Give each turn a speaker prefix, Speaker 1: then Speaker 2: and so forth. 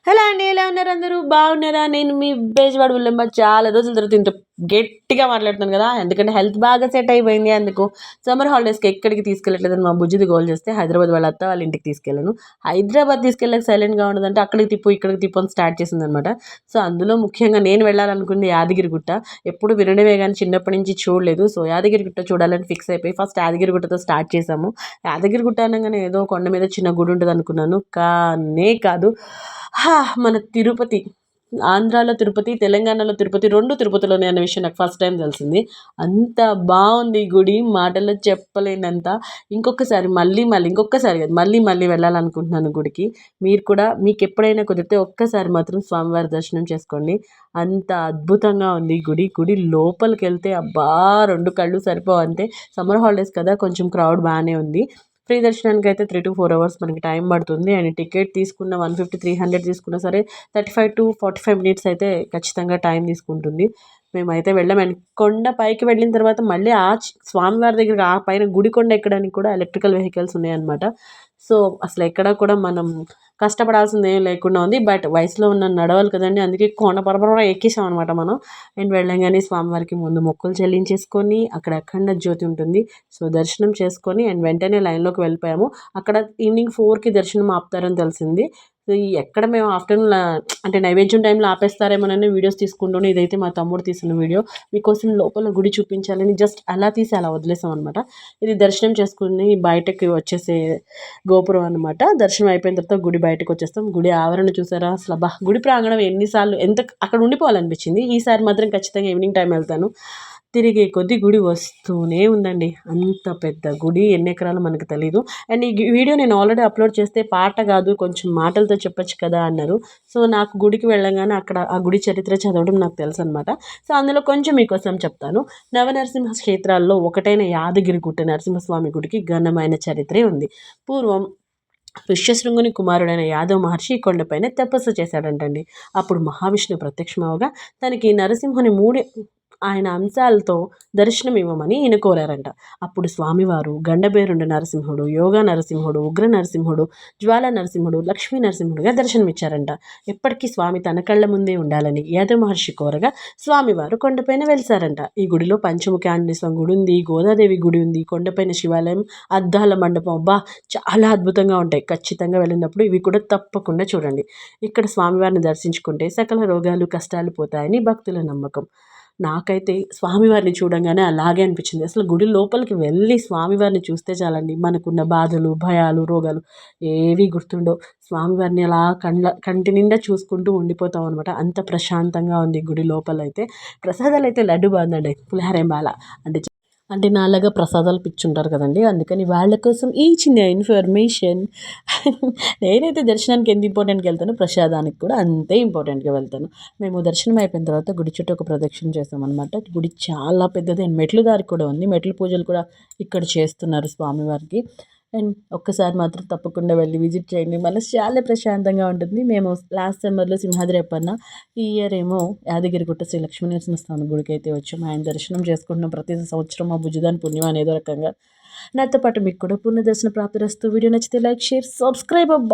Speaker 1: Hello అండి, ఎలా ఉన్నారు? అందరూ బాగున్నారా? నేను మీ బేజవాడ ఉల్లెంబ చాలా రోజుల తర్వాత ఇంత గట్టిగా మాట్లాడుతున్నాను కదా, ఎందుకంటే హెల్త్ బాగా సెట్ అయిపోయింది. అందుకు సమ్మర్ హాలిడేస్కి ఎక్కడికి తీసుకెళ్ళట్లేదని మా బుజ్జిది గోల్ చేస్తే హైదరాబాద్ వాళ్ళ అత్త వాళ్ళ ఇంటికి తీసుకెళ్ళాను. హైదరాబాద్ తీసుకెళ్ళక సైలెంట్గా ఉండదంటే అక్కడికి తిప్పు ఇక్కడికి తిప్పు అని స్టార్ట్ చేసింది అనమాట. సో అందులో ముఖ్యంగా నేను వెళ్ళాలనుకుంది యాదగిరిగుట్ట. ఎప్పుడు వినడమే కానీ చిన్నప్పటి నుంచి చూడలేదు. సో యాదగిరిగుట్ట చూడాలని ఫిక్స్ అయిపోయి ఫస్ట్ యాదగిరిగుట్టతో స్టార్ట్ చేసాము. యాదగిరిగుట్ట అనగానే ఏదో కొండ మీద చిన్న గుడి ఉంటుంది అనుకున్నాను, కానే కాదు. మన తిరుపతి, ఆంధ్రాలో తిరుపతి, తెలంగాణలో తిరుపతి, రెండు తిరుపతిలోనే అనే విషయం నాకు ఫస్ట్ టైం తెలిసింది. అంత బాగుంది ఈ గుడి, మాటల్లో చెప్పలేనంత. ఇంకొకసారి ఇంకొకసారి కాదు, మళ్ళీ మళ్ళీ వెళ్ళాలనుకుంటున్నాను గుడికి. మీరు కూడా మీకు ఎప్పుడైనా కుదిరితే ఒక్కసారి మాత్రం స్వామివారి దర్శనం చేసుకోండి. అంత అద్భుతంగా ఉంది ఈ గుడి. గుడి లోపలికి వెళ్తే అబ్బా, రెండు కళ్ళు సరిపోవు. అంతే, సమ్మర్ హాలిడేస్ కదా, కొంచెం క్రౌడ్ బాగానే ఉంది. ఫ్రీ దర్శనానికి అయితే 3 to 4 hours మనకి టైం పడుతుంది. అండ్ టికెట్ తీసుకున్న 150-300 తీసుకున్నా సరే 35 to 45 minutes అయితే ఖచ్చితంగా టైం తీసుకుంటుంది. మేమైతే వెళ్ళాం. అండ్ కొండ పైకి వెళ్ళిన తర్వాత మళ్ళీ స్వామివారి దగ్గర ఆ పైన గుడి కొండ ఎక్కడానికి కూడా ఎలక్ట్రికల్ వెహికల్స్ ఉన్నాయన్నమాట. సో అసలు ఎక్కడ కూడా మనం కష్టపడాల్సింది ఏం లేకుండా ఉంది. బట్ వయసులో ఉన్న నడవాలి కదండి, అందుకే కొండ పరపర ఎక్కేసాం అనమాట మనం. అండ్ వెళ్ళంగానే స్వామివారికి ముందు మొక్కులు చెల్లించేసుకొని అక్కడ అఖండ జ్యోతి ఉంటుంది. సో దర్శనం చేసుకొని అండ్ వెంటనే లైన్లోకి వెళ్ళిపోయాము. అక్కడ ఈవినింగ్ 4కి దర్శనం ఆపుతారని తెలిసింది. సో ఎక్కడ మేము ఆఫ్టర్నూన్ అంటే నైవేద్యం టైంలో ఆపేస్తారేమోనని వీడియోస్ తీసుకుంటూనే, ఇదైతే మా తమ్ముడు తీసిన వీడియో, మీకోసం లోపల గుడి చూపించాలని జస్ట్ అలా తీసి అలా వదిలేసాం అనమాట. ఇది దర్శనం చేసుకుని బయటకి వచ్చేసే గోపురం అనమాట. దర్శనం అయిపోయిన తర్వాత గుడి బయటకు వచ్చేస్తాం. గుడి ఆవరణ చూసారా అసలు, గుడి ప్రాంగణం ఎన్నిసార్లు అక్కడ ఉండిపోవాలనిపించింది. ఈసారి మాత్రం ఖచ్చితంగా ఈవినింగ్ టైం వెళ్తాను. తిరిగే కొద్ది గుడి వస్తూనే ఉందండి. అంత పెద్ద గుడి, ఎన్ని ఎకరాలు మనకు తెలీదు. అండ్ ఈ వీడియో నేను ఆల్రెడీ అప్లోడ్ చేస్తే పాట కాదు కొంచెం మాటలతో చెప్పొచ్చు కదా అన్నారు. సో నాకు గుడికి వెళ్ళగానే అక్కడ ఆ గుడి చరిత్ర చదవడం నాకు తెలుసు అనమాట. సో అందులో కొంచెం మీకోసం చెప్తాను. నవనరసింహ క్షేత్రాల్లో ఒకటైన యాదగిరిగుట్ట నరసింహస్వామి గుడికి ఘనమైన చరిత్రే ఉంది. పూర్వం ఋష్యశృంగుని కుమారుడైన యాదవ మహర్షి కొండపైన తపస్సు చేశాడంటండి. అప్పుడు మహావిష్ణువు ప్రత్యక్షమవగా తనకి నరసింహుని ఆయన అంశాలతో దర్శనం ఇవ్వమని ఈయన కోరారంట. అప్పుడు స్వామివారు గండబేరుండ నరసింహుడు, యోగా నరసింహుడు, ఉగ్ర నరసింహుడు, జ్వాల నరసింహుడు, లక్ష్మీ నరసింహుడుగా దర్శనమిచ్చారంట. ఎప్పటికీ స్వామి తన కళ్ళ ముందే ఉండాలని యాదవ మహర్షి కోరగా స్వామివారు కొండపైన వెలిసారంట. ఈ గుడిలో పంచముఖి ఆంజనేయ స్వామి గుడి ఉంది, గోదాదేవి గుడి ఉంది, కొండపైన శివాలయం, అద్దాల మండపం, అబ్బా చాలా అద్భుతంగా ఉంటాయి. ఖచ్చితంగా వెళ్ళినప్పుడు ఇవి కూడా తప్పకుండా చూడండి. ఇక్కడ స్వామివారిని దర్శించుకుంటే సకల రోగాలు కష్టాలు పోతాయని భక్తుల నమ్మకం. నాకైతే స్వామివారిని చూడంగానే అలాగే అనిపించింది. అసలు గుడి లోపలికి వెళ్ళి స్వామివారిని చూస్తే చాలండి, మనకున్న బాధలు, భయాలు, రోగాలు ఏవి గుర్తుండవు. స్వామివారిని అలా కంటి నిండా చూసుకుంటూ ఉండిపోతాం అనమాట. అంత ప్రశాంతంగా ఉంది గుడి లోపలైతే. ప్రసాదాలు అయితే లడ్డు బాగుందండి, పులిహోర బాల. అంటే నాలాగా ప్రసాదాలు పిచ్చుంటారు కదండి, అందుకని వాళ్ళ కోసం ఈ చిన్న ఇన్ఫర్మేషన్. నేనైతే దర్శనానికి ఎంత ఇంపార్టెంట్గా వెళ్తానో ప్రసాదానికి కూడా అంతే ఇంపార్టెంట్గా వెళ్తాను. మేము దర్శనం అయిపోయిన తర్వాత గుడి చుట్టూ ఒక ప్రదక్షిణ చేస్తామన్నమాట. గుడి చాలా పెద్దది అండ్ మెట్లు దారి కూడా ఉంది. మెట్లు పూజలు కూడా ఇక్కడ చేస్తున్నారు స్వామివారికి. అండ్ ఒక్కసారి మాత్రం తప్పకుండా వెళ్ళి విజిట్ చేయండి, మనసు చాలా ప్రశాంతంగా ఉంటుంది. మేము లాస్ట్ సమ్మర్లో సింహాద్రి అప్పన్న, ఈ ఇయర్ ఏమో యాదగిరిగుట్ట శ్రీ లక్ష్మీనరసింహస్వామి గుడికి అయితే వచ్చాము. ఆయన దర్శనం చేసుకుంటున్నాం. ప్రతి సంవత్సరం మా బుజ్జిదాని పుణ్యం అనేదో రకంగా. నాతో పాటు మీకు కూడా పుణ్య దర్శన ప్రాప్తిరస్తూ. వీడియో నచ్చితే లైక్, షేర్, సబ్స్క్రైబ్ అబ్బా.